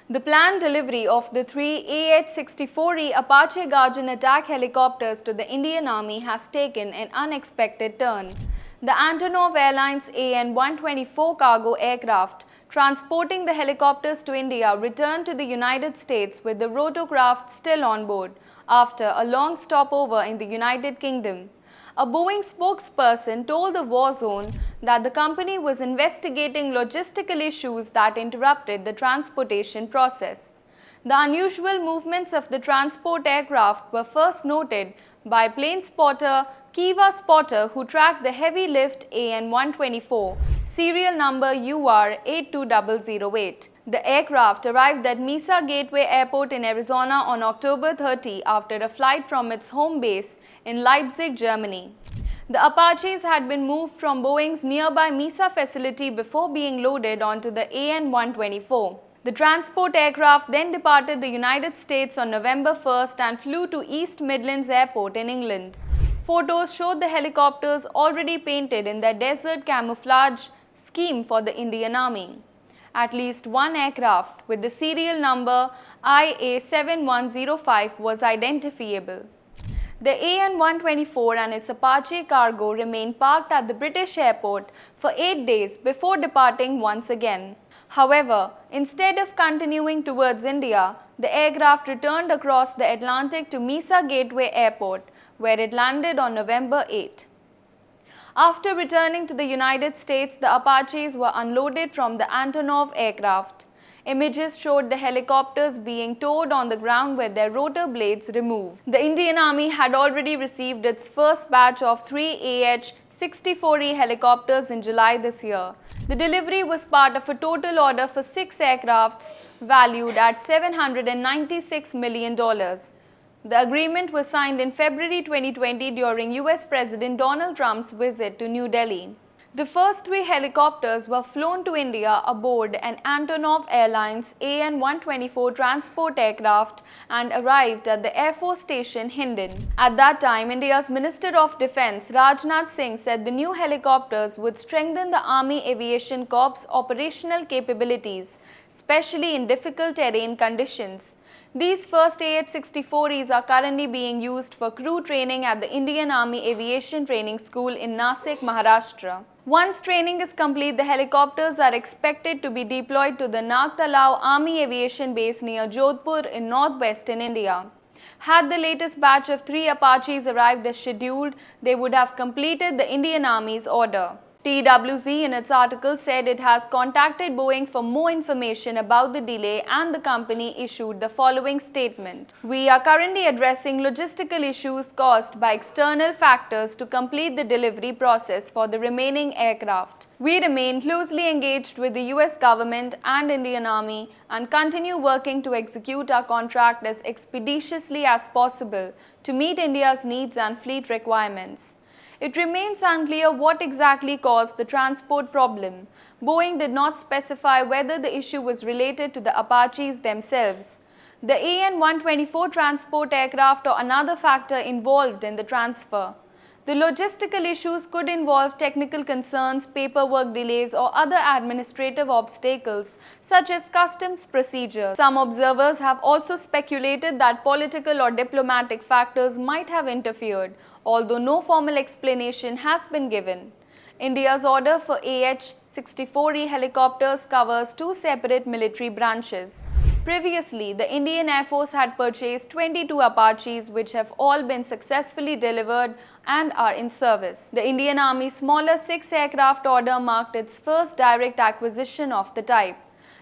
The planned delivery of the three AH-64E Apache Guardian attack helicopters to the Indian Army has taken an unexpected turn. The Antonov Airlines An-124 cargo aircraft transporting the helicopters to India returned to the United States with the rotorcraft still on board after a long stopover in the United Kingdom. A Boeing spokesperson told the War Zone that the company was investigating logistical issues that interrupted the transportation process. The unusual movements of the transport aircraft were first noted by plane spotter Kiva Spotter, who tracked the heavy lift An-124, serial number UR82008. The aircraft arrived at Mesa Gateway Airport in Arizona on October 30 after a flight from its home base in Leipzig, Germany. The Apaches had been moved from Boeing's nearby Mesa facility before being loaded onto the An-124. The transport aircraft then departed the United States on November 1st and flew to East Midlands Airport in England. Photos showed the helicopters already painted in their desert camouflage scheme for the Indian Army. At least one aircraft with the serial number IA-7105 was identifiable. The An-124 and its Apache cargo remained parked at the British airport for 8 days before departing once again. However, instead of continuing towards India, the aircraft returned across the Atlantic to Mesa Gateway Airport, where it landed on November 8. After returning to the United States, the Apaches were unloaded from the Antonov aircraft. Images showed the helicopters being towed on the ground with their rotor blades removed. The Indian Army had already received its first batch of 3 AH-64E helicopters in July this year. The delivery was part of a total order for 6 aircrafts valued at $796 million. The agreement was signed in February 2020 during US President Donald Trump's visit to New Delhi. The first 3 helicopters were flown to India aboard an Antonov Airlines An-124 transport aircraft and arrived at the Air Force Station Hindon. At that time, India's Minister of Defence Rajnath Singh said the new helicopters would strengthen the Army Aviation Corps' operational capabilities, especially in difficult terrain conditions. These first AH-64Es are currently being used for crew training at the Indian Army Aviation Training School in Nasik, Maharashtra. Once training is complete, the helicopters are expected to be deployed to the Nagtalao Army Aviation Base near Jodhpur in northwestern India. Had the latest batch of 3 Apaches arrived as scheduled, they would have completed the Indian Army's order. TWZ in its article said it has contacted Boeing for more information about the delay, and the company issued the following statement. We are currently addressing logistical issues caused by external factors to complete the delivery process for the remaining aircraft. We remain closely engaged with the US government and Indian Army and continue working to execute our contract as expeditiously as possible to meet India's needs and fleet requirements. It remains unclear what exactly caused the transport problem. Boeing did not specify whether the issue was related to the Apaches themselves, the An-124 transport aircraft, or another factor involved in the transfer. The logistical issues could involve technical concerns, paperwork delays, or other administrative obstacles such as customs procedures. Some observers have also speculated that political or diplomatic factors might have interfered, although no formal explanation has been given. India's order for AH-64E helicopters covers 2 separate military branches. Previously, the Indian Air Force had purchased 22 Apaches, which have all been successfully delivered and are in service. The Indian Army's smaller 6 aircraft order marked its first direct acquisition of the type.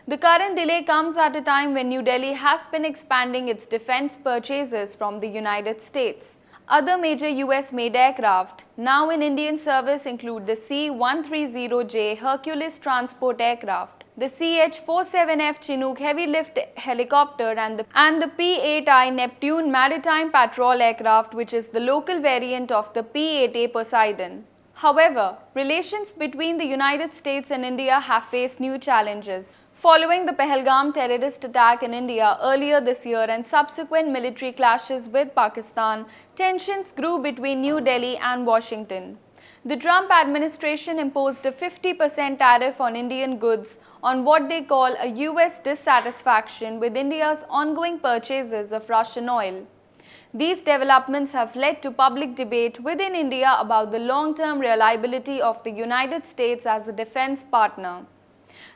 The current delay comes at a time when New Delhi has been expanding its defense purchases from the United States. Other major US-made aircraft now in Indian service include the C-130J Hercules transport aircraft, the CH-47F Chinook heavy lift helicopter, and the P-8I Neptune maritime patrol aircraft, which is the local variant of the P-8A Poseidon. However, relations between the United States and India have faced new challenges. Following the Pahalgam terrorist attack in India earlier this year and subsequent military clashes with Pakistan, tensions grew between New Delhi and Washington. The Trump administration imposed a 50% tariff on Indian goods on what they call a US dissatisfaction with India's ongoing purchases of Russian oil. These developments have led to public debate within India about the long-term reliability of the United States as a defense partner.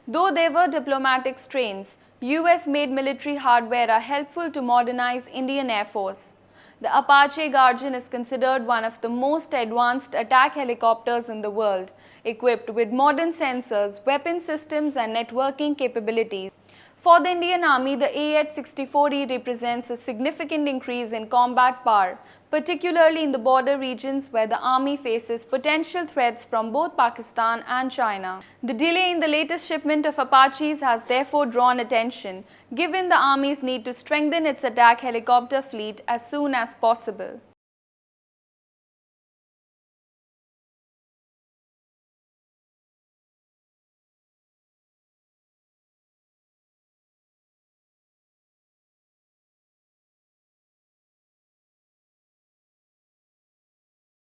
Though there were diplomatic strains, US-made military hardware are helpful to modernize Indian Air Force. The Apache Guardian is considered one of the most advanced attack helicopters in the world, equipped with modern sensors, weapon systems and networking capabilities. For the Indian Army, the AH-64E represents a significant increase in combat power, particularly in the border regions where the Army faces potential threats from both Pakistan and China. The delay in the latest shipment of Apaches has therefore drawn attention, given the Army's need to strengthen its attack helicopter fleet as soon as possible.